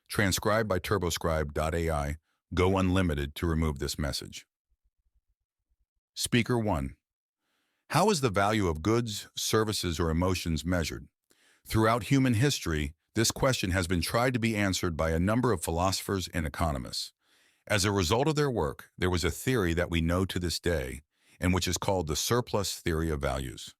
Transcribed by turboscribe.ai. Go unlimited to remove this message. Speaker 1. How is the value of goods, services, or emotions measured? Throughout human history, this question has been tried to be answered by a number of philosophers and economists. As a result of their work, there was a theory that we know to this day, and which is called the surplus theory of values.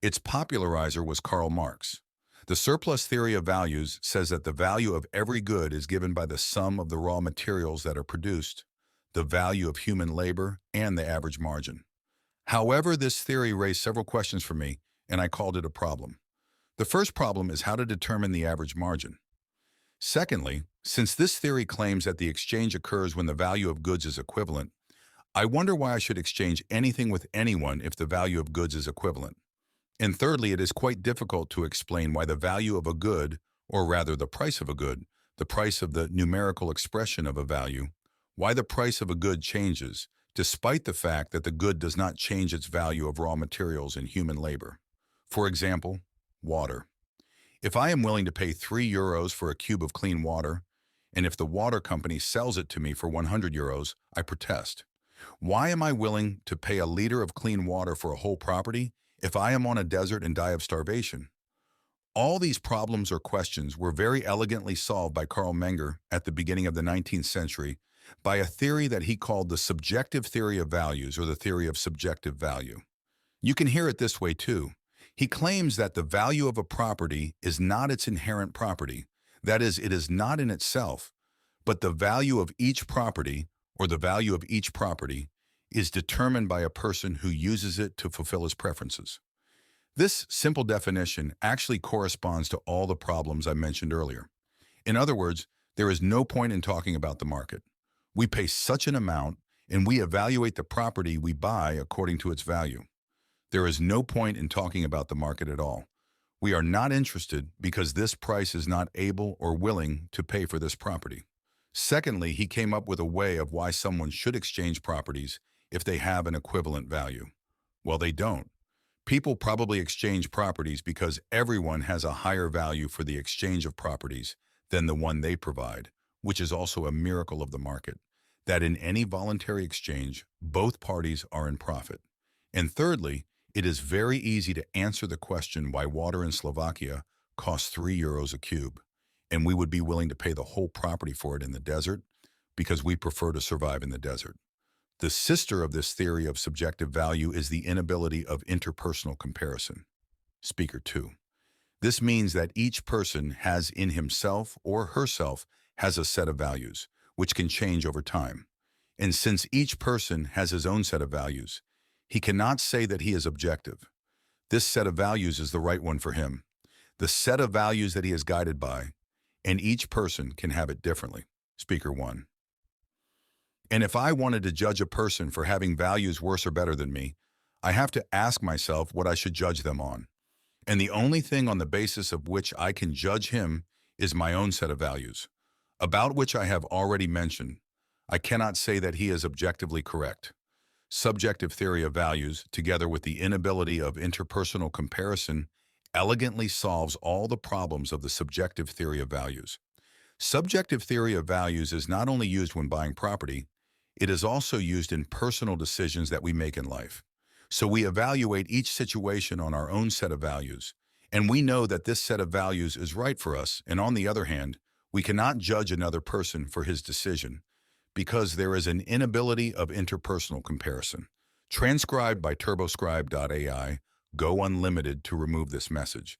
Its popularizer was Karl Marx. The surplus theory of values says that the value of every good is given by the sum of the raw materials that are produced, the value of human labor, and the average margin. However, this theory raised several questions for me, and I called it a problem. The first problem is how to determine the average margin. Secondly, since this theory claims that the exchange occurs when the value of goods is equivalent, I wonder why I should exchange anything with anyone if the value of goods is equivalent. And thirdly, it is quite difficult to explain why the value of a good, or rather the price of a good, the price of the numerical expression of a value, why the price of a good changes, despite the fact that the good does not change its value of raw materials and human labor. For example, water. If I am willing to pay €3 for a cube of clean water, and if the water company sells it to me for €100, I protest. Why am I willing to pay a liter of clean water for a whole property if I am on a desert and die of starvation? All these problems or questions were very elegantly solved by Carl Menger at the beginning of the 19th century by a theory that he called the subjective theory of values, or the theory of subjective value. You can hear it this way too. He claims that the value of a property is not its inherent property, that is, it is not in itself, but the value of each property, or the value of each property, is determined by a person who uses it to fulfill his preferences. This simple definition actually corresponds to all the problems I mentioned earlier. In other words, there is no point in talking about the market. We pay such an amount, and we evaluate the property we buy according to its value. There is no point in talking about the market at all. We are not interested because this price is not able or willing to pay for this property. Secondly, he came up with a way of why someone should exchange properties if they have an equivalent value. Well, they don't. People probably exchange properties because everyone has a higher value for the exchange of properties than the one they provide, which is also a miracle of the market, that in any voluntary exchange, both parties are in profit. And thirdly, it is very easy to answer the question why water in Slovakia costs €3 a cube, and we would be willing to pay the whole property for it in the desert because we prefer to survive in the desert. The sister of this theory of subjective value is the inability of interpersonal comparison. Speaker 2. This means that each person has in himself or herself has a set of values, which can change over time. And since each person has his own set of values, he cannot say that he is objective. This set of values is the right one for him, the set of values that he is guided by, and each person can have it differently. Speaker 1. And if I wanted to judge a person for having values worse or better than me, I have to ask myself what I should judge them on. And the only thing on the basis of which I can judge him is my own set of values, about which I have already mentioned. I cannot say that he is objectively correct. Subjective theory of values, together with the inability of interpersonal comparison, elegantly solves all the problems of the subjective theory of values. Subjective theory of values is not only used when buying property, it is also used in personal decisions that we make in life. So we evaluate each situation on our own set of values, and we know that this set of values is right for us, and on the other hand, we cannot judge another person for his decision because there is an inability of interpersonal comparison. Transcribed by turboscribe.ai. Go unlimited to remove this message.